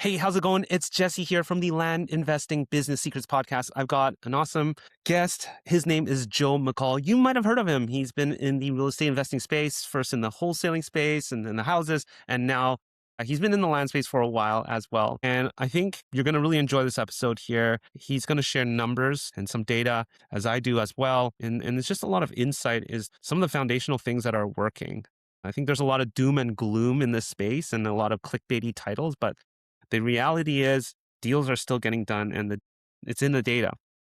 Hey, how's it going? It's Jessey here from the Land Investing Business Secrets podcast. I've got an awesome guest. His name is Joe McCall. You might have heard of him. He's been in the real estate investing space, first in the wholesaling space and then the houses, and now he's been in the land space for a while as well. And I think you're going to really enjoy this episode here. He's going to share numbers and some data, as I do as well. And it's just a lot of insight is some of the foundational things that are working. I think there's a lot of doom and gloom in this space and a lot of clickbaity titles, but the reality is deals are still getting done and it's in the data.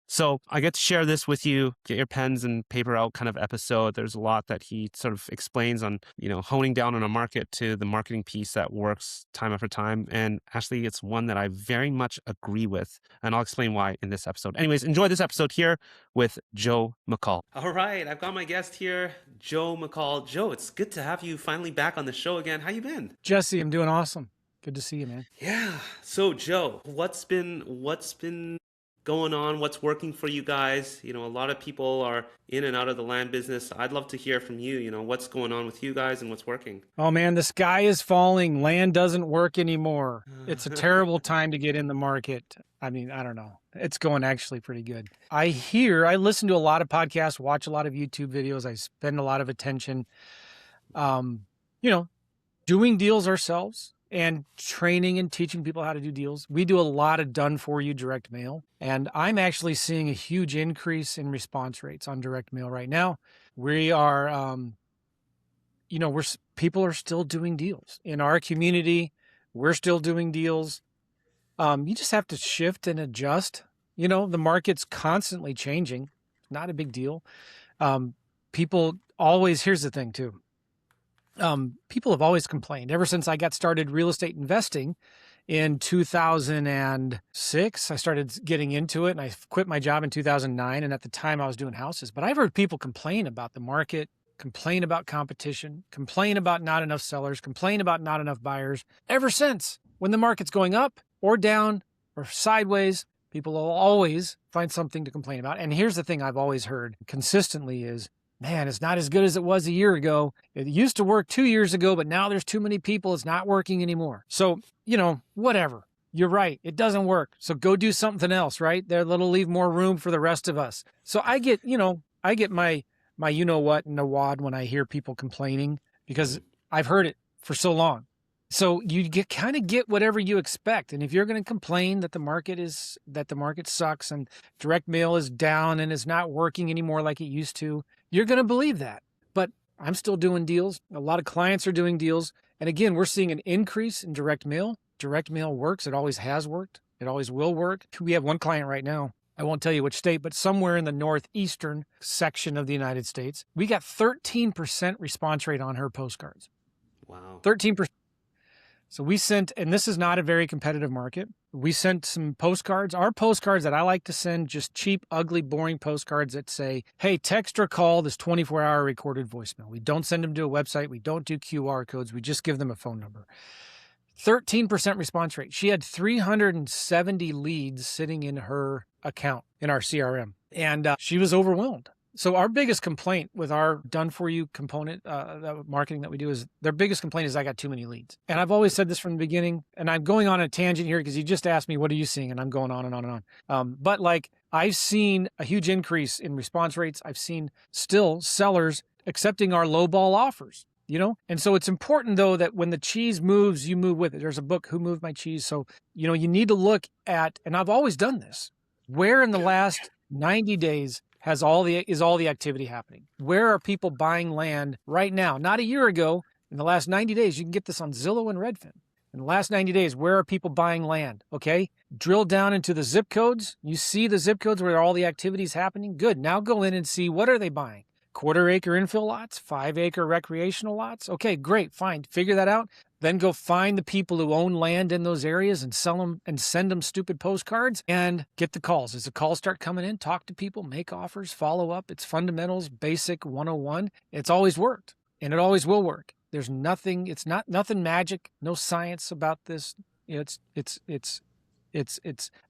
So I get to share this with you, get your pens and paper out kind of episode. There's a lot that he sort of explains on, honing down on a market to the marketing piece that works time after time. And actually, it's one that I very much agree with. And I'll explain why in this episode. Anyways, enjoy this episode here with Joe McCall. All right, I've got my guest here, Joe McCall. Joe, it's good to have you finally back on the show again. How you been? Jesse, I'm doing awesome. Good to see you, man. Yeah. So Joe, what's been going on? What's working for you guys? A lot of people are in and out of the land business. I'd love to hear from you, what's going on with you guys and what's working. Oh man, the sky is falling. Land doesn't work anymore. It's a terrible time to get in the market. I mean, I don't know. It's going actually pretty good. I listen to a lot of podcasts, watch a lot of YouTube videos. I spend a lot of attention, doing deals ourselves and training and teaching people how to do deals. We do a lot of done-for-you direct mail, and I'm actually seeing a huge increase in response rates on direct mail right now. We are, people are still doing deals. In our community, we're still doing deals. You just have to shift and adjust. The market's constantly changing. Not a big deal. People always, here's the thing too. People have always complained ever since I got started real estate investing in 2006. I started getting into it and I quit my job in 2009. And at the time I was doing houses, but I've heard people complain about the market, complain about competition, complain about not enough sellers, complain about not enough buyers. Ever since, when the market's going up or down or sideways, people will always find something to complain about. And here's the thing I've always heard consistently is, man, it's not as good as it was a year ago. It used to work 2 years ago, but now there's too many people. It's not working anymore. So, whatever. You're right. It doesn't work. So go do something else, right? That'll leave more room for the rest of us. So I get my you-know-what and a wad when I hear people complaining because I've heard it for so long. So you kind of get whatever you expect. And if you're going to complain that the market sucks and direct mail is down and is not working anymore like it used to, you're going to believe that. But I'm still doing deals. A lot of clients are doing deals. And again, we're seeing an increase in direct mail. Direct mail works. It always has worked. It always will work. We have one client right now. I won't tell you which state, but somewhere in the northeastern section of the United States, we got 13% response rate on her postcards. Wow. 13%. So we sent, and this is not a very competitive market. We sent some postcards. Our postcards that I like to send, just cheap, ugly, boring postcards that say, hey, text or call this 24-hour recorded voicemail. We don't send them to a website. We don't do QR codes. We just give them a phone number. 13% response rate. She had 370 leads sitting in her account in our CRM, and she was overwhelmed. So our biggest complaint with our done-for-you component, marketing that we do is their biggest complaint is I got too many leads. And I've always said this from the beginning, and I'm going on a tangent here because you just asked me, what are you seeing? And I'm going on and on and on. But I've seen a huge increase in response rates. I've seen still sellers accepting our lowball offers, And so it's important, though, that when the cheese moves, you move with it. There's a book, Who Moved My Cheese? So, you need to look at, and I've always done this, where in the last 90 days is all the activity happening? Where are people buying land right now? Not a year ago. In the last 90 days, you can get this on Zillow and Redfin. In the last 90 days, where are people buying land? Okay. Drill down into the zip codes. You see the zip codes where all the activity is happening. Good. Now go in and see, what are they buying? 1/4 acre infill lots, 5 acre recreational lots. Okay, great. Fine. Figure that out. Then go find the people who own land in those areas and sell them and send them stupid postcards and get the calls. As the calls start coming in, talk to people, make offers, follow up. It's fundamentals, basic 101. It's always worked and it always will work. There's nothing, it's not nothing magic, no science about this. It's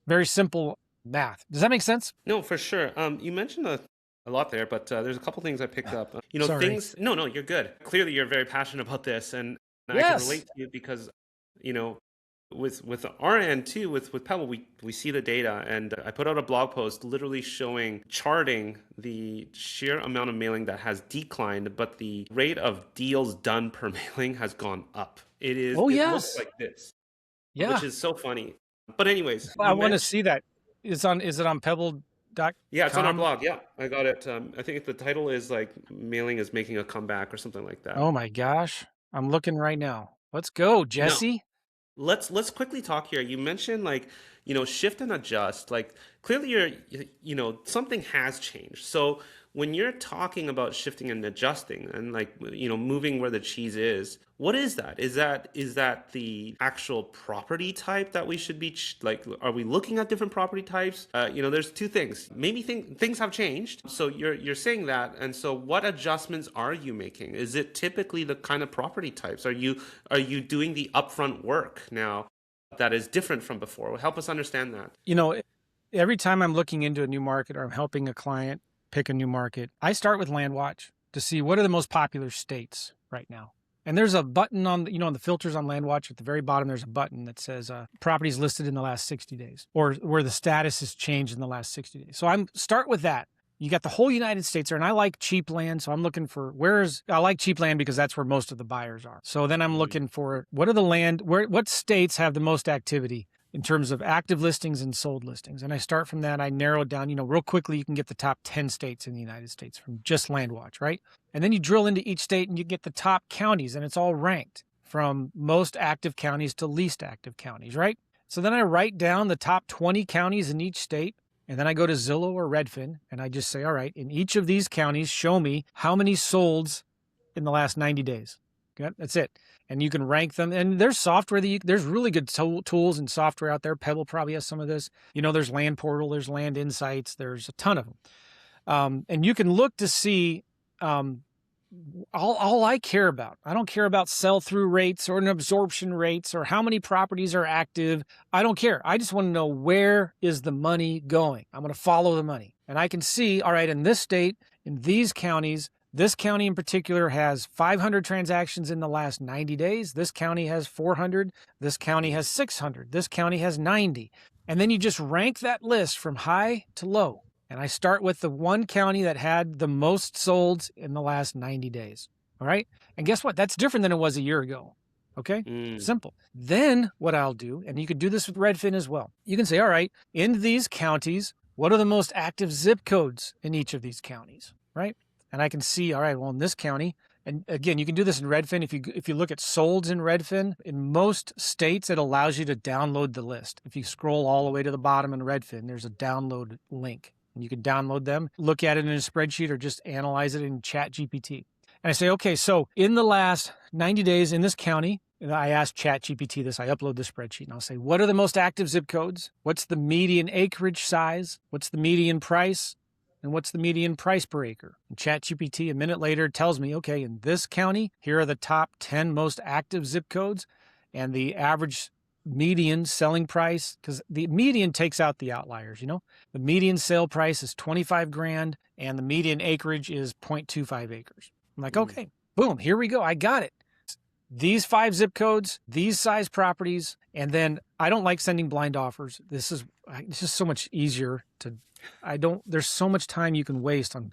very simple math. Does that make sense? No, for sure. You mentioned a lot there, but there's a couple things I picked up. Sorry. Things. No, you're good. Clearly, you're very passionate about this, and I Yes. can relate to you because, With our end too, with Pebble, we see the data, and I put out a blog post literally showing, charting the sheer amount of mailing that has declined, but the rate of deals done per mailing has gone up. Oh, It looks yes. like this, which Yeah. is so funny. But anyways, I you want to mentioned, see that. Is it on yeah, it's on our pebble.com? blog. Yeah, I got it. I think the title is like "Mailing is Making a Comeback" or something like that. Oh my gosh. I'm looking right now. Let's go, No, Jessey. let's quickly talk here. You mentioned, like, shift and adjust. Like, clearly something has changed. So when you're talking about shifting and adjusting and, like, moving where the cheese is, what is that? Is that the actual property type that we should be like, are we looking at different property types? There's two things. Maybe things have changed. So you're saying that, and so what adjustments are you making? Is it typically the kind of property types? Are you doing the upfront work now that is different from before? Help us understand that. Every time I'm looking into a new market or I'm helping a client pick a new market, I start with Landwatch to see what are the most popular states right now. And there's a button on the filters on Landwatch at the very bottom. There's a button that says properties listed in the last 60 days, or where the status has changed in the last 60 days. So I'm start with that. You got the whole United States there, and I like cheap land, so I'm looking for I like cheap land because that's where most of the buyers are. So then I'm looking for what states have the most activity in terms of active listings and sold listings. And I start from that. I narrow it down, real quickly. You can get the top 10 states in the United States from just Landwatch, right? And then you drill into each state and you get the top counties, and it's all ranked from most active counties to least active counties, right? So then I write down the top 20 counties in each state, and then I go to Zillow or Redfin, and I just say, all right, in each of these counties, show me how many solds in the last 90 days. Okay, that's it. And you can rank them. And there's software there's really good tools and software out there. Pebble probably has some of this. There's Land Portal, there's Land Insights, there's a ton of them. And you can look to see all I care about. I don't care about sell-through rates or an absorption rates or how many properties are active. I don't care. I just want to know, where is the money going? I'm going to follow the money. And I can see, all right, in this state, in these counties, this county in particular has 500 transactions in the last 90 days. This county has 400. This county has 600. This county has 90. And then you just rank that list from high to low. And I start with the one county that had the most solds in the last 90 days. All right. And guess what? That's different than it was a year ago. Okay. Simple. Then what I'll do, and you could do this with Redfin as well. You can say, all right, in these counties, what are the most active zip codes in each of these counties? Right. And I can see, all right, well, in this county, and again, you can do this in Redfin. If you look at solds in Redfin, in most states, it allows you to download the list. If you scroll all the way to the bottom in Redfin, there's a download link. And you can download them, look at it in a spreadsheet, or just analyze it in ChatGPT. And I say, okay, so in the last 90 days in this county, and I ask ChatGPT this, I upload the spreadsheet, and I'll say, what are the most active zip codes? What's the median acreage size? What's the median price? And what's the median price per acre? And ChatGPT a minute later tells me, okay, in this county, here are the top 10 most active zip codes, and the average median selling price, because the median takes out the outliers, the median sale price is 25 grand and the median acreage is 0.25 acres. I'm like, okay, boom, here we go. I got it. These 5 zip codes, these size properties. And then I don't like sending blind offers. It's just so much easier there's so much time you can waste on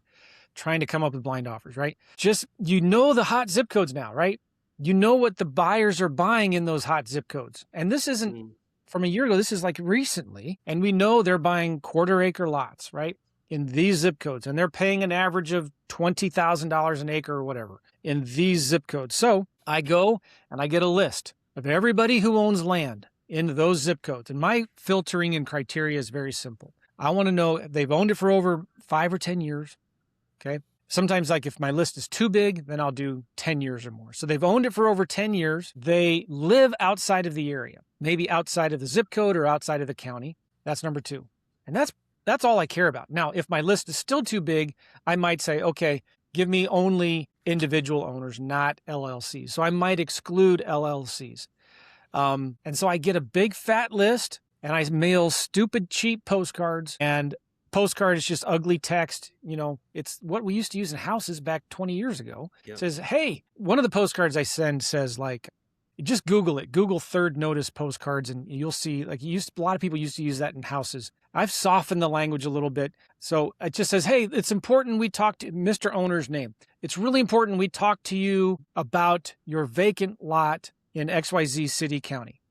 trying to come up with blind offers, right? Just, the hot zip codes now, right? You know what the buyers are buying in those hot zip codes. And this isn't from a year ago. This is like recently. And we know they're buying quarter acre lots, right? In these zip codes. And they're paying an average of $20,000 an acre or whatever in these zip codes. So I go and I get a list of everybody who owns land in those zip codes. And my filtering and criteria is very simple. I want to know if they've owned it for over 5 or 10 years. Okay. Sometimes, like, if my list is too big, then I'll do 10 years or more. So they've owned it for over 10 years. They live outside of the area, maybe outside of the zip code or outside of the county. That's number 2. And that's all I care about. Now, if my list is still too big, I might say, okay, give me only individual owners, not LLCs. So I might exclude LLCs. And so I get a big fat list, and I mail stupid cheap postcards, and postcard is just ugly text. It's what we used to use in houses back 20 years ago. Yep. It says, hey, one of the postcards I send says, like, Just Google it. Google third notice postcards, and you'll see, like, a lot of people used to use that in houses. I've softened the language a little bit. So it just says, hey, it's important we talk to Mr. Owner's name. It's really important we talk to you about your vacant lot in XYZ city, county.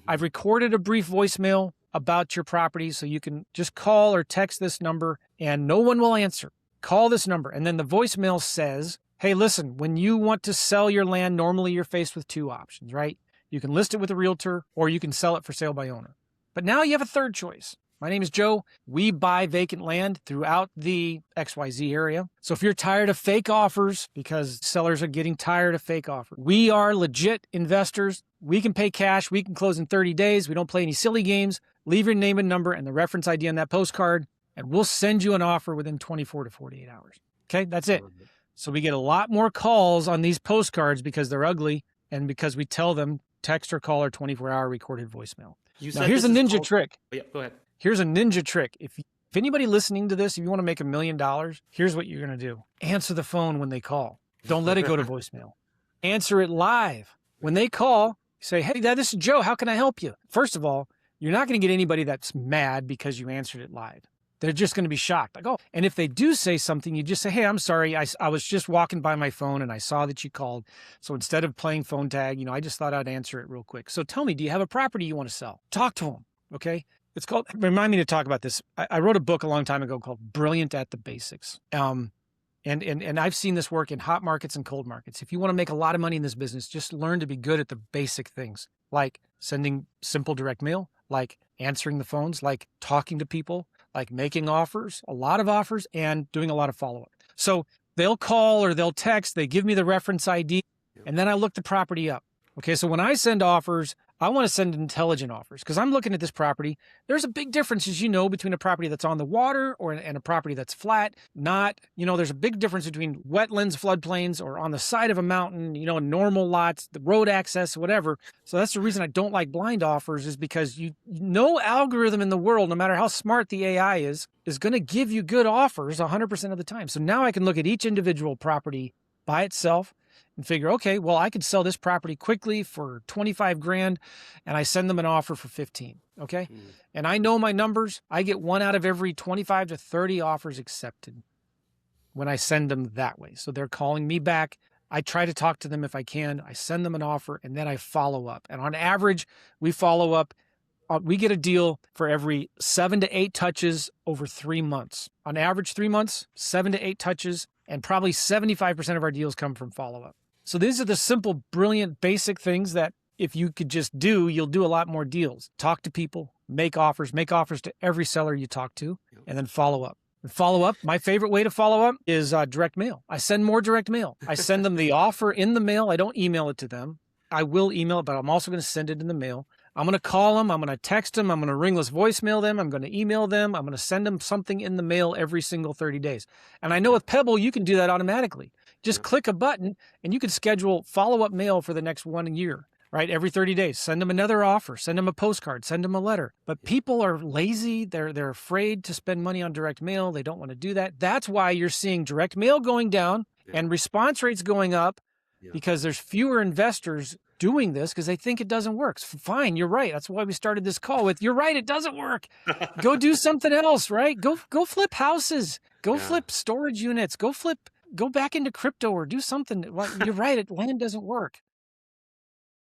I've recorded a brief voicemail about your property, so you can just call or text this number and no one will answer. Call this number. And then the voicemail says, hey, listen, when you want to sell your land, normally you're faced with two options, right? You can list it with a realtor or you can sell it for sale by owner. But now you have a third choice. My name is Joe. We buy vacant land throughout the XYZ area. So if you're tired of fake offers, because sellers are getting tired of fake offers, we are legit investors. We can pay cash. We can close in 30 days. We don't play any silly games. Leave your name and number and the reference ID on that postcard, and we'll send you an offer within 24 to 48 hours. Okay, that's it. So we get a lot more calls on these postcards because they're ugly and because we tell them text or call our 24-hour recorded voicemail. Now, here's a ninja trick. Oh, yeah, go ahead. Here's a ninja trick. If anybody listening to this, if you want to make $1 million, here's what you're going to do. Answer the phone when they call. Don't let it go to voicemail. Answer it live. When they call, say, hey, this is Joe. How can I help you? First of all, you're not going to get anybody that's mad because you answered it live. They're just going to be shocked. Like, oh, and if they do say something, you just say, hey, I'm sorry. I was just walking by my phone and I saw that you called. So instead of playing phone tag, I just thought I'd answer it real quick. So tell me, do you have a property you want to sell? Talk to them. Okay. It's called, remind me to talk about this. I wrote a book a long time ago called Brilliant at the Basics. And I've seen this work in hot markets and cold markets. If you want to make a lot of money in this business, just learn to be good at the basic things, like sending simple direct mail, like answering the phones, like talking to people, like making offers, a lot of offers, and doing a lot of follow-up. So they'll call or they'll text, they give me the reference ID, and then I look the property up. Okay, so when I send offers, I want to send intelligent offers because I'm looking at this property. There's a big difference, as you know, between a property that's on the water and a property that's flat. There's a big difference between wetlands, floodplains, or on the side of a mountain, normal lots, the road access, whatever. So that's the reason I don't like blind offers, is because no algorithm in the world, no matter how smart the AI is going to give you good offers 100% of the time. So now I can look at each individual property by itself and figure, okay, well, I could sell this property quickly for 25 grand and I send them an offer for 15. Okay. And I know my numbers. I get 1 out of every 25 to 30 offers accepted when I send them that way. So they're calling me back. I try to talk to them if I can. I send them an offer and then I follow up. And on average, we follow up. We get a deal for every 7 to 8 touches over 3 months. On average, 3 months, 7 to 8 touches, and probably 75% of our deals come from follow-up. So these are the simple, brilliant, basic things that if you could just do, you'll do a lot more deals. Talk to people, make offers to every seller you talk to, and then follow up. And follow up, my favorite way to follow up is direct mail. I send more direct mail. I send them the offer in the mail. I don't email it to them. I will email it, but I'm also going to send it in the mail. I'm going to call them. I'm going to text them. I'm going to ringless voicemail them. I'm going to email them. I'm going to send them something in the mail every single 30 days. And I know with Pebble, you can do that automatically. Just click a button and you can schedule follow-up mail for the next 1 year, right? Every 30 days, send them another offer, send them a postcard, send them a letter. But people are lazy. They're afraid to spend money on direct mail. They don't want to do that. That's why you're seeing direct mail going down and response rates going up because there's fewer investors doing this because they think it doesn't work. Fine, you're right. That's why we started this call with, you're right, it doesn't work. Go do something else, right? Go flip houses. Go flip storage units. Go back into crypto or do something. Well, you're right, land doesn't work.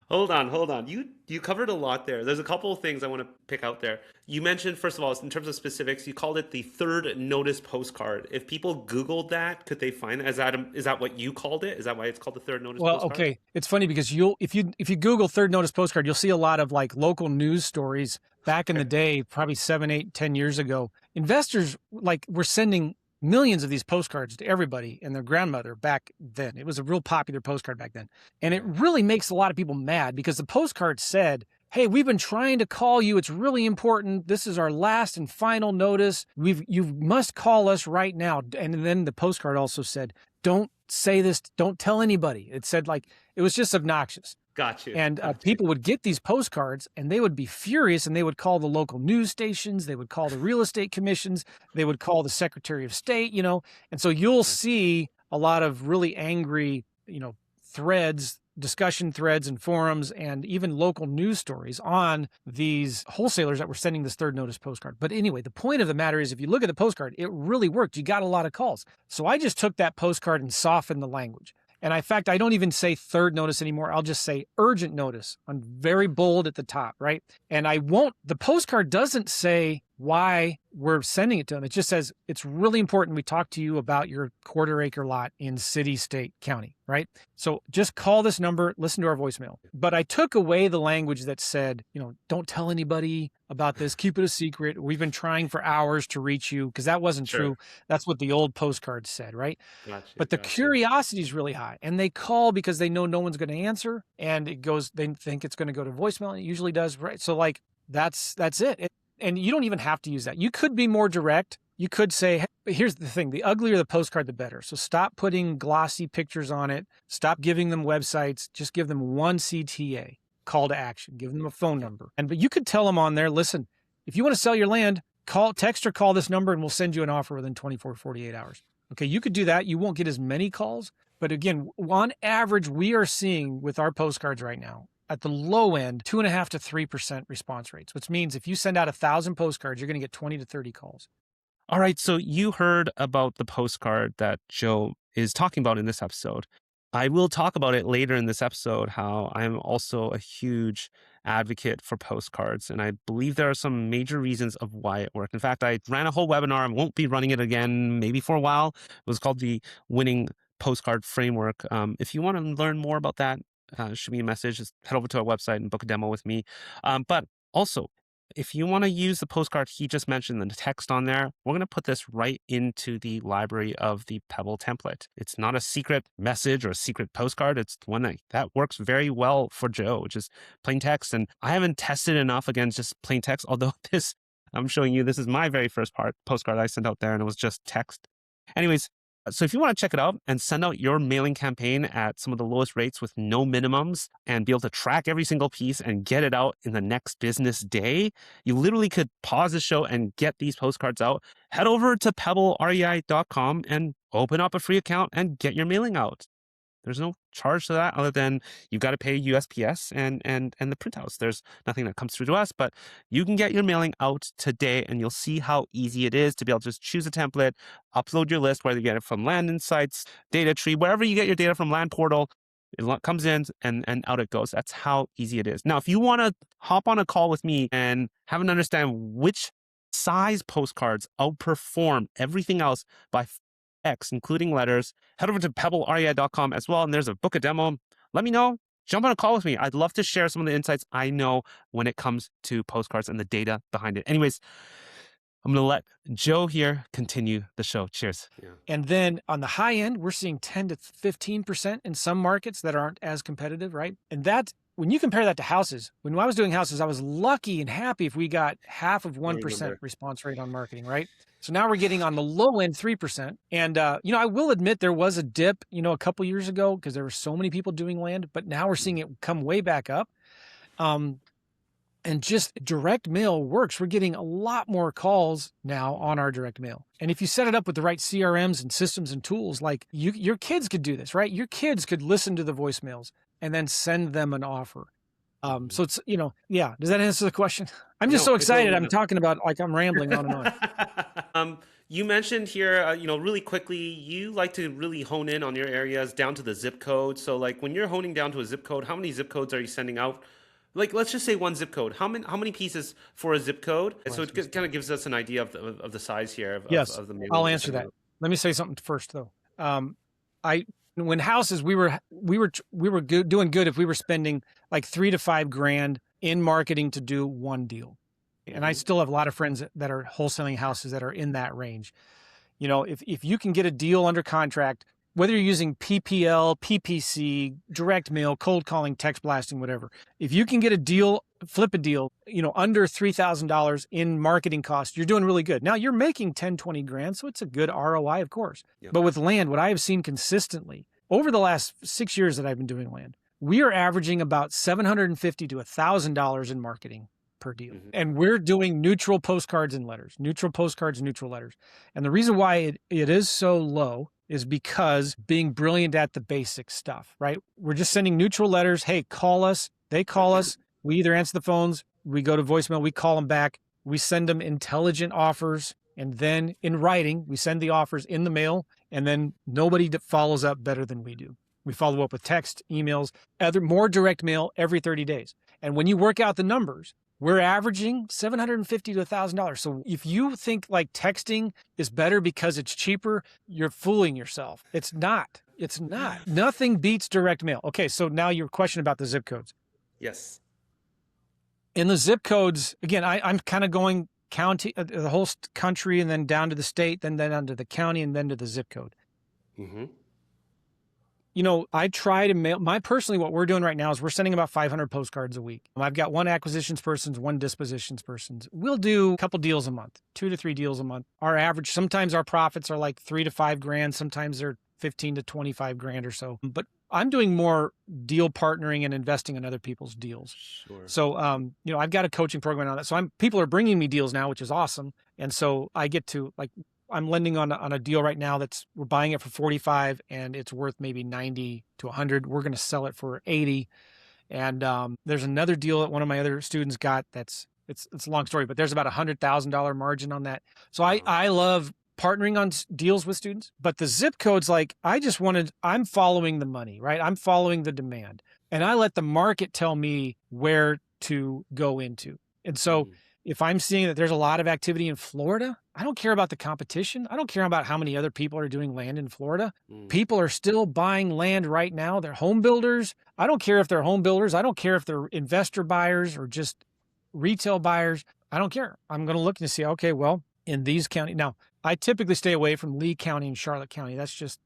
Hold on. You covered a lot there. There's a couple of things I want to pick out there. You mentioned, first of all, in terms of specifics, you called it the third notice postcard. If people Googled that, could they find that? Is that what you called it? Is that why it's called the third notice postcard? Well, okay. It's funny because if you Google third notice postcard, you'll see a lot of like local news stories back in the day, probably 7, 8, 10 years ago. Investors were sending millions of these postcards to everybody and their grandmother back then. It was a real popular postcard back then. And it really makes a lot of people mad because the postcard said, hey, we've been trying to call you. It's really important. This is our last and final notice. You must call us right now. And then the postcard also said, don't say this. Don't tell anybody. It said it was just obnoxious. Got you. And people would get these postcards and they would be furious and they would call the local news stations. They would call the real estate commissions. They would call the Secretary of State, And so you'll see a lot of really angry, threads discussion threads and forums and even local news stories on these wholesalers that were sending this third notice postcard. But anyway, the point of the matter is, if you look at the postcard, it really worked. You got a lot of calls. So I just took that postcard and softened the language. And in fact, I don't even say third notice anymore. I'll just say urgent notice on very bold at the top, right? And the postcard doesn't say why we're sending it to them. It just says, it's really important we talk to you about your quarter-acre lot in city, state, county, right? So just call this number, listen to our voicemail. But I took away the language that said, don't tell anybody about this, keep it a secret. We've been trying for hours to reach you, because that wasn't true. That's what the old postcard said, right? But the curiosity is really high, and they call because they know no one's going to answer, and they think it's going to go to voicemail, and it usually does, right? So that's it. And you don't even have to use that. You could be more direct. You could say, hey, here's the thing, the uglier the postcard, the better. So stop putting glossy pictures on it. Stop giving them websites. Just give them one CTA, call to action. Give them a phone number. But you could tell them on there, listen, if you want to sell your land, text or call this number and we'll send you an offer within 24, 48 hours. Okay, you could do that. You won't get as many calls. But again, on average, we are seeing with our postcards right now, at the low end, 2.5% to 3% response rates, which means if you send out 1,000 postcards, you're going to get 20 to 30 calls. All right. So you heard about the postcard that Joe is talking about in this episode. I will talk about it later in this episode, how I'm also a huge advocate for postcards. And I believe there are some major reasons of why it worked. In fact, I ran a whole webinar. I won't be running it again, maybe for a while. It was called the Winning Postcard Framework. If you want to learn more about that, shoot me a message. Just head over to our website and book a demo with me. But also, if you want to use the postcard he just mentioned, the text on there, we're going to put this right into the library of the Pebble template. It's not a secret message or a secret postcard. It's one that works very well for Joe, just plain text. And I haven't tested enough against just plain text, although I'm showing you, this is my very first postcard I sent out there, and it was just text. Anyways, so if you want to check it out and send out your mailing campaign at some of the lowest rates with no minimums and be able to track every single piece and get it out in the next business day, you literally could pause the show and get these postcards out. Head over to pebblerei.com and open up a free account and get your mailing out. There's no charge to that other than you've got to pay USPS and the printouts. There's nothing that comes through to us, but you can get your mailing out today, and you'll see how easy it is to be able to just choose a template, upload your list, whether you get it from Land Insights, Data Tree, wherever you get your data from Land Portal. It comes in and out it goes. That's how easy it is. Now, if you want to hop on a call with me and have an understand which size postcards outperform everything else by X, including letters, head over to pebblerei.com as well. And there's a book a demo. Let me know. Jump on a call with me. I'd love to share some of the insights I know when it comes to postcards and the data behind it. Anyways, I'm going to let Joe here continue the show. Cheers. Yeah. And then on the high end, we're seeing 10 to 15% in some markets that aren't as competitive, right? And that, when you compare that to houses, when I was doing houses, I was lucky and happy if we got half of 1% response rate on marketing, right? So now we're getting on the low end 3%. And, I will admit there was a dip, a couple years ago because there were so many people doing land, but now we're seeing it come way back up. And just direct mail works. We're getting a lot more calls now on our direct mail. And if you set it up with the right CRMs and systems and tools, like your kids could do this, right? Your kids could listen to the voicemails and then send them an offer. So it's, does that answer the question? I'm just so excited. I'm talking about, I'm rambling on and on. You mentioned here, really quickly, you like to really hone in on your areas down to the zip code. So when you're honing down to a zip code, how many zip codes are you sending out? Let's just say one zip code. How many pieces for a zip code? So it kind of gives us an idea of the size here. Yes, of the I'll answer that. Let me say something first, though. When houses, we were doing good if we were spending like $3,000 to $5,000 in marketing to do one deal. And I still have a lot of friends that are wholesaling houses that are in that range. If you can get a deal under contract, whether you're using PPL, PPC, direct mail, cold calling, text blasting, whatever, if you can get a deal, flip a deal, under $3,000 in marketing costs, you're doing really good. Now you're making 10, 20 grand. So it's a good ROI, of course. Yep. But with land, what I have seen consistently over the last 6 years that I've been doing land, we are averaging about $750 to $1,000 in marketing per deal. Mm-hmm. And we're doing neutral postcards and letters, neutral postcards, neutral letters. And the reason why it is so low is because being brilliant at the basic stuff, right? We're just sending neutral letters. Hey, call us. They call us. We either answer the phones, we go to voicemail, we call them back. We send them intelligent offers. And then in writing, we send the offers in the mail. And then nobody follows up better than we do. We follow up with text, emails, more direct mail every 30 days. And when you work out the numbers, we're averaging $750 to $1,000. So if you think like texting is better because it's cheaper, you're fooling yourself. It's not. It's not. Nothing beats direct mail. Okay, so now your question about the zip codes. Yes. In the zip codes, again, I'm kind of going county, the whole country, and then down to the state, then down to the county, and then to the zip code. Mm-hmm. You know, I try to mail, personally, what we're doing right now is we're sending about 500 postcards a week. I've got one acquisitions person, one dispositions person. We'll do a couple deals a month, 2 to 3 deals a month. Our average, sometimes our profits are like 3 to 5 grand. Sometimes they're 15 to 25 grand or so. But I'm doing more deal partnering and investing in other people's deals. Sure. So, you know, I've got a coaching program on that. So people are bringing me deals now, which is awesome. And so I get to I'm lending on a deal right now we're buying it for 45 and it's worth maybe 90 to 100. We're going to sell it for 80. And there's another deal that one of my other students got it's a long story, but there's about $100,000 margin on that. So I love partnering on deals with students, but the zip codes, I'm following the money, right? I'm following the demand, and I let the market tell me where to go into. And so if I'm seeing that there's a lot of activity in Florida, I don't care about the competition. I don't care about how many other people are doing land in Florida. People are still buying land right now. They're home builders. I don't care if they're home builders. I don't care if they're investor buyers or just retail buyers. I don't care. I'm going to look and see, okay, well, in these counties. Now, I typically stay away from Lee County and Charlotte County. That's just,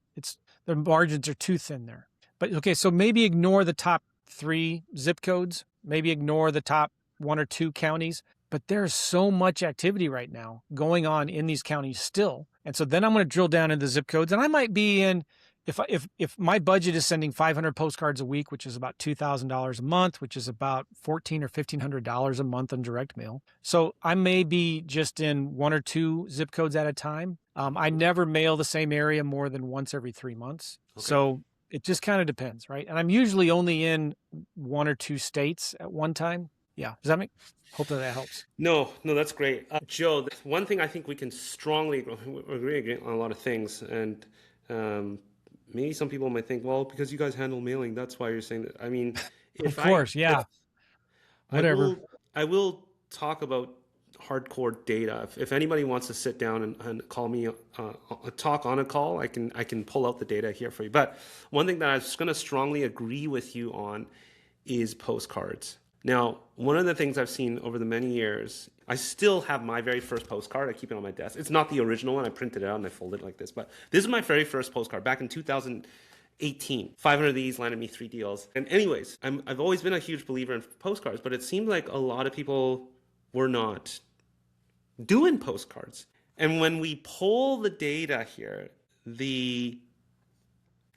the margins are too thin there. But okay, so maybe ignore the top 3 zip codes, maybe ignore the top 1 or 2 counties. But there's so much activity right now going on in these counties still. And so then I'm going to drill down into zip codes, and I might be in, if my budget is sending 500 postcards a week, which is about $2,000 a month, which is about $1,400 or $1,500 a month on direct mail. So I may be just in 1 or 2 zip codes at a time. I never mail the same area more than once every 3 months. Okay. So it just kind of depends, right? And I'm usually only in 1 or 2 states at one time. Yeah. Does that make... Hopefully that helps. No, that's great. Joe, one thing I think we can strongly agree on a lot of things. And maybe some people might think, well, because you guys handle mailing, that's why you're saying that. I mean, of course, yeah. Whatever. I will talk about hardcore data. If anybody wants to sit down and call me, talk on a call, I can pull out the data here for you. But one thing that I was going to strongly agree with you on is postcards. Now, one of the things I've seen over the many years, I still have my very first postcard. I keep it on my desk. It's not the original one. I printed it out and I folded it like this. But this is my very first postcard back in 2018. 500 of these landed me 3 deals. And anyways, I've always been a huge believer in postcards, but it seemed like a lot of people were not doing postcards. And when we pull the data here, the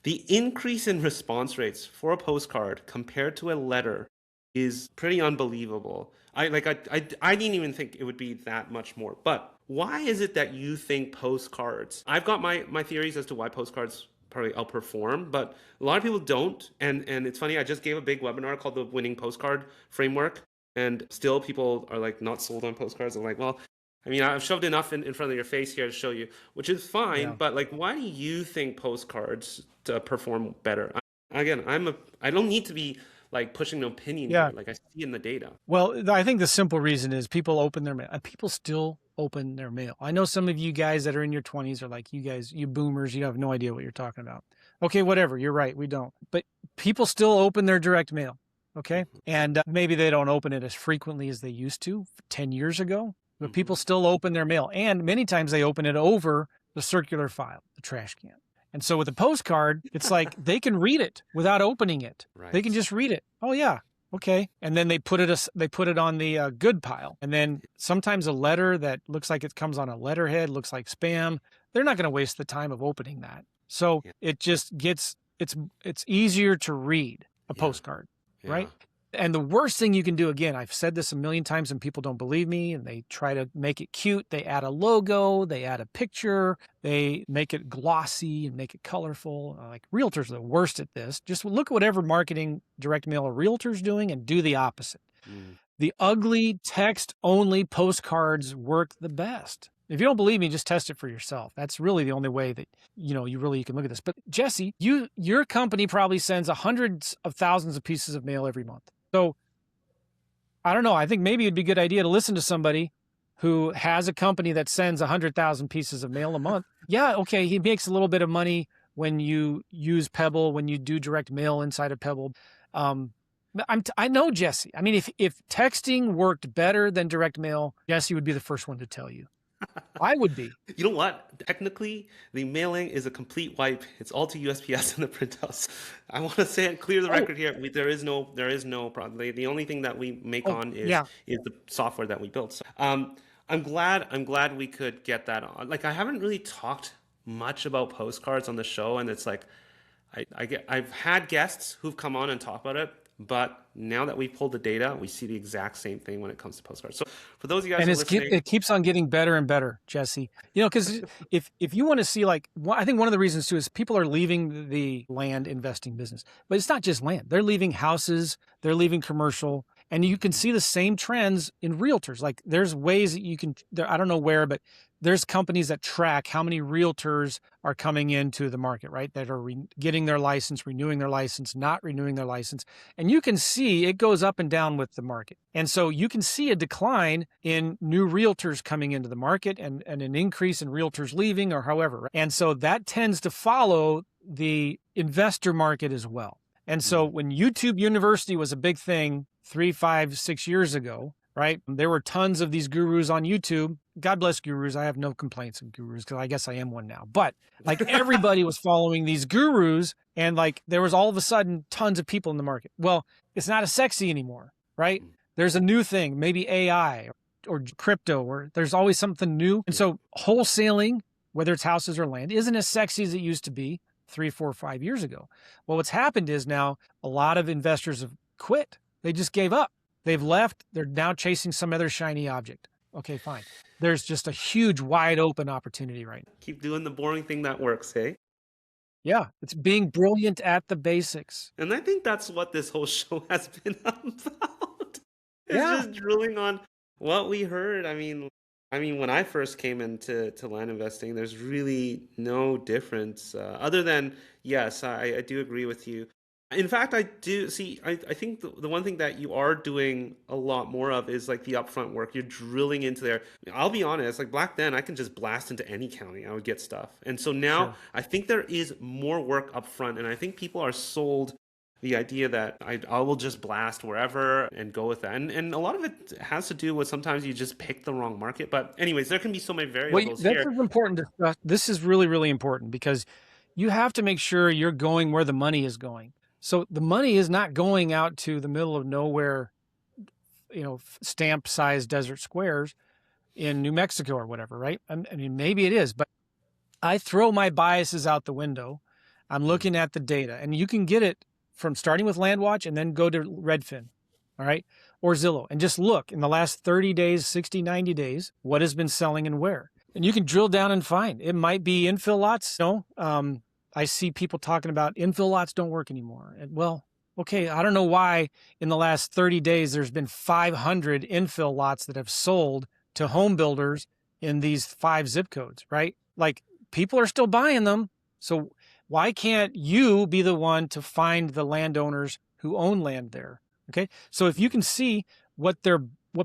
increase in response rates for a postcard compared to a letter is pretty unbelievable. I didn't even think it would be that much more. But why is it that you think postcards? I've got my theories as to why postcards probably outperform, but a lot of people don't. And it's funny, I just gave a big webinar called the Winning Postcard Framework, and still people are like not sold on postcards. I'm like, well, I mean, I've shoved enough in front of your face here to show you, which is fine. Yeah. But like, why do you think postcards perform better? I don't need to be like pushing an opinion here, like I see in the data. Well, I think the simple reason is people open their mail. People still open their mail. I know some of you guys that are in your 20s are like, you guys, you boomers, you have no idea what you're talking about. Okay, whatever. You're right. We don't. But people still open their direct mail. Okay. And maybe they don't open it as frequently as they used to 10 years ago, but people still open their mail. And many times they open it over the circular file, the trash can. And so with a postcard, it's like they can read it without opening it. Right. They can just read it. Oh yeah, okay. And then they put it on the good pile. And then sometimes a letter that looks like it comes on a letterhead, looks like spam. They're not going to waste the time of opening that. So it just gets it's easier to read a postcard, right? And the worst thing you can do, again, I've said this a million times and people don't believe me and they try to make it cute. They add a logo, they add a picture, they make it glossy and make it colorful. Like realtors are the worst at this. Just look at whatever marketing direct mail a realtor's doing and do the opposite. The ugly text only postcards work the best. If you don't believe me, just test it for yourself. That's really the only way that, you can look at this. But Jessey, your company probably sends hundreds of thousands of pieces of mail every month. So I don't know. I think maybe it'd be a good idea to listen to somebody who has a company that sends 100,000 pieces of mail a month. Yeah, okay, he makes a little bit of money when you use Pebble, when you do direct mail inside of Pebble. I know Jessey. I mean, if texting worked better than direct mail, Jessey would be the first one to tell you. I would be. You know what? Technically, the mailing is a complete wipe. It's all to USPS and the printouts. I want to say it, clear the record here. There is no problem. The only thing that we make on is the software that we built. So, I'm glad we could get that on. Like, I haven't really talked much about postcards on the show, and it's like I've had guests who've come on and talk about it. But now that we pulled the data, we see the exact same thing when it comes to postcards. So for those of you guys and who are listening, it keeps on getting better and better, Jessey. Because if you want to see, I think one of the reasons too is people are leaving the land investing business. But it's not just land. They're leaving houses. They're leaving commercial. And you can see the same trends in realtors. Like there's ways that you can, I don't know where, but there's companies that track how many realtors are coming into the market, right? That are getting their license, renewing their license, not renewing their license. And you can see it goes up and down with the market. And so you can see a decline in new realtors coming into the market and an increase in realtors leaving or however. And so that tends to follow the investor market as well. And so when YouTube University was a big thing 3, 5, 6 years ago, right? There were tons of these gurus on YouTube. God bless gurus. I have no complaints of gurus because I guess I am one now. But like everybody was following these gurus and like there was all of a sudden tons of people in the market. Well, it's not as sexy anymore, right? There's a new thing, maybe AI or crypto, or there's always something new. And so wholesaling, whether it's houses or land, isn't as sexy as it used to be 3, 4, 5 years ago. Well, what's happened is now a lot of investors have quit. They just gave up. They've left. They're now chasing some other shiny object. Okay, fine. There's just a huge, wide open opportunity right now. Keep doing the boring thing that works, hey? Yeah, it's being brilliant at the basics. And I think that's what this whole show has been about. It's just drilling on what we heard. I mean, when I first came into land investing, there's really no difference other than, yes, I do agree with you. In fact, I do see, I think the one thing that you are doing a lot more of is like the upfront work. You're drilling into there. I'll be honest, like back then I can just blast into any county. I would get stuff. And so now I think there is more work upfront. And I think people are sold the idea that I will just blast wherever and go with that. And a lot of it has to do with sometimes you just pick the wrong market. But anyways, there can be so many variables here. That's important to stress. This is really, really important because you have to make sure you're going where the money is going. So the money is not going out to the middle of nowhere, stamp-sized desert squares in New Mexico or whatever, right? I mean, maybe it is, but I throw my biases out the window. I'm looking at the data, and you can get it from starting with Landwatch and then go to Redfin, all right, or Zillow, and just look in the last 30 days, 60, 90 days, what has been selling and where. And you can drill down and find. It might be infill lots, I see people talking about infill lots don't work anymore. And well, okay, I don't know why in the last 30 days there's been 500 infill lots that have sold to home builders in these 5 zip codes, right? Like people are still buying them. So why can't you be the one to find the landowners who own land there? Okay. So if you can see what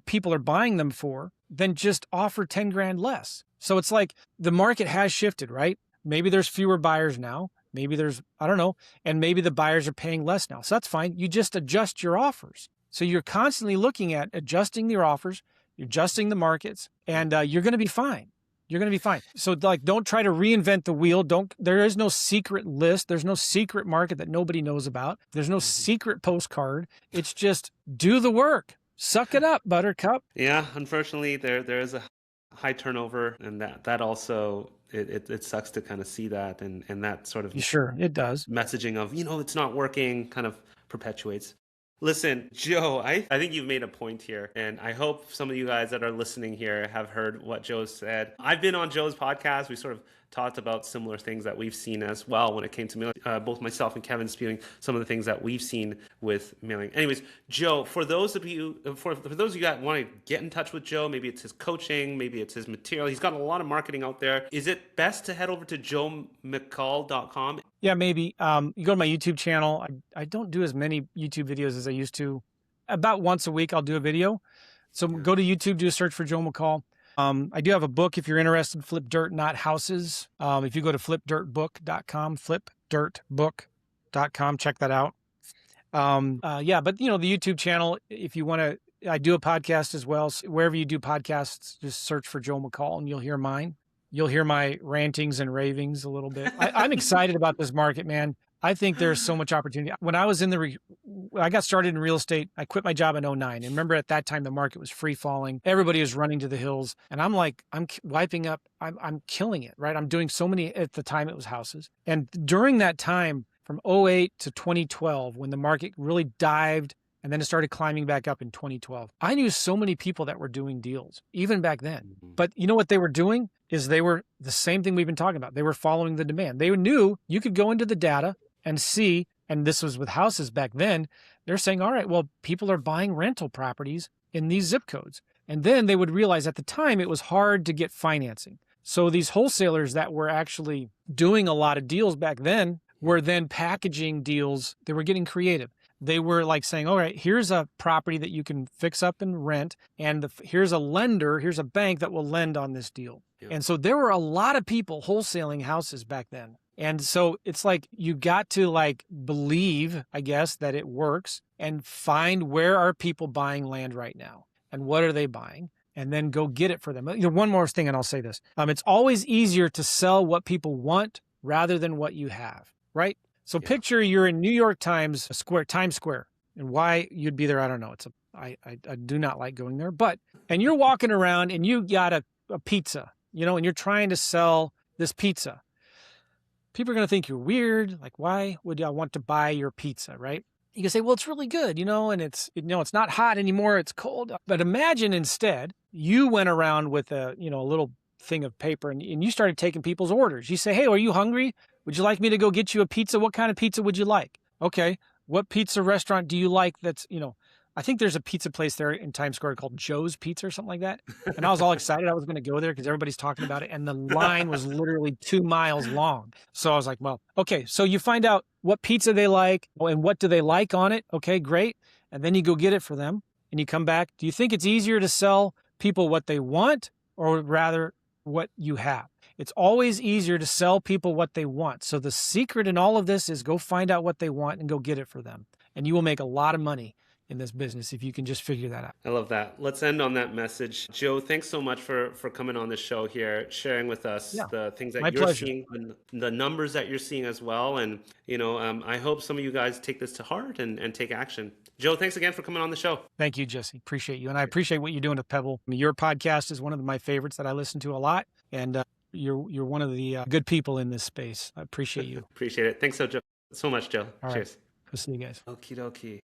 people are buying them for, then just offer 10 grand less. So it's like the market has shifted, right? Maybe there's fewer buyers now. Maybe I don't know. And maybe the buyers are paying less now. So that's fine. You just adjust your offers. So you're constantly looking at adjusting your offers, adjusting the markets, and you're going to be fine. You're going to be fine. So like, don't try to reinvent the wheel. There is no secret list. There's no secret market that nobody knows about. There's no secret postcard. It's just do the work. Suck it up, buttercup. Yeah. Unfortunately, there is a high turnover, and that also it sucks to kind of see that, and that sort of Sure, it does. messaging of it's not working kind of perpetuates. Listen, Joe, I think you've made a point here, and I hope some of you guys that are listening here have heard what Joe said. I've been on Joe's podcast. We sort of talked about similar things that we've seen as well when it came to mailing. Both myself and Kevin spewing some of the things that we've seen with mailing. Anyways, Joe, for those of you that want to get in touch with Joe, maybe it's his coaching, maybe it's his material. He's got a lot of marketing out there. Is it best to head over to joemccall.com? Yeah, maybe. You go to my YouTube channel. I don't do as many YouTube videos as I used to. About once a week, I'll do a video. So go to YouTube, do a search for Joe McCall. I do have a book if you're interested, Flip Dirt, Not Houses. If you go to flipdirtbook.com, flipdirtbook.com, check that out. Yeah, but the YouTube channel, if you want to, I do a podcast as well. So wherever you do podcasts, just search for Joe McCall and you'll hear mine. You'll hear my rantings and ravings a little bit. I'm excited about this market, man. I think there's so much opportunity. When I was I got started in real estate, I quit my job in 2009. And remember at that time, the market was free falling. Everybody was running to the hills. And I'm like, I'm wiping up, I'm killing it, right? I'm doing so many, at the time it was houses. And during that time, from 2008 to 2012, when the market really dived and then it started climbing back up in 2012, I knew so many people that were doing deals, even back then. But you know what they were doing? Is they were the same thing we've been talking about. They were following the demand. They knew you could go into the data and see, and this was with houses back then, they're saying, all right, well, people are buying rental properties in these zip codes. And then they would realize at the time it was hard to get financing. So these wholesalers that were actually doing a lot of deals back then were then packaging deals. They were getting creative. They were like saying, all right, here's a property that you can fix up and rent. And here's a lender, here's a bank that will lend on this deal. Yeah. And so there were a lot of people wholesaling houses back then. And so it's like, you got to like believe, I guess, that it works and find where are people buying land right now and what are they buying, and then go get it for them. One more thing, and I'll say this. It's always easier to sell what people want rather than what you have, right? So picture you're in New York Times Square, and why you'd be there, I don't know. I do not like going there, and you're walking around and you got a pizza, and you're trying to sell this pizza. People are going to think you're weird. Like, why would I want to buy your pizza, right? You can say, well, it's really good, and it's not hot anymore. It's cold. But imagine instead you went around with a little thing of paper and you started taking people's orders. You say, hey, are you hungry? Would you like me to go get you a pizza? What kind of pizza would you like? Okay. What pizza restaurant do you like that's, I think there's a pizza place there in Times Square called Joe's Pizza or something like that. And I was all excited. I was going to go there because everybody's talking about it. And the line was literally 2 miles long. So I was like, well, okay. So you find out what pizza they like and what do they like on it. Okay, great. And then you go get it for them and you come back. Do you think it's easier to sell people what they want or rather what you have? It's always easier to sell people what they want. So the secret in all of this is go find out what they want and go get it for them. And you will make a lot of money in this business if you can just figure that out. I love that. Let's end on that message. Joe, thanks so much for coming on the show here, sharing with us the things that you're seeing and the numbers that you're seeing as well. And, I hope some of you guys take this to heart and take action. Joe, thanks again for coming on the show. Thank you, Jessey. Appreciate you. And I appreciate what you're doing at Pebble. Your podcast is one of my favorites that I listen to a lot. And you're one of the good people in this space. I appreciate you. Appreciate it. Thanks so much, Joe. All Cheers. Right. We'll see you guys. Okie dokie.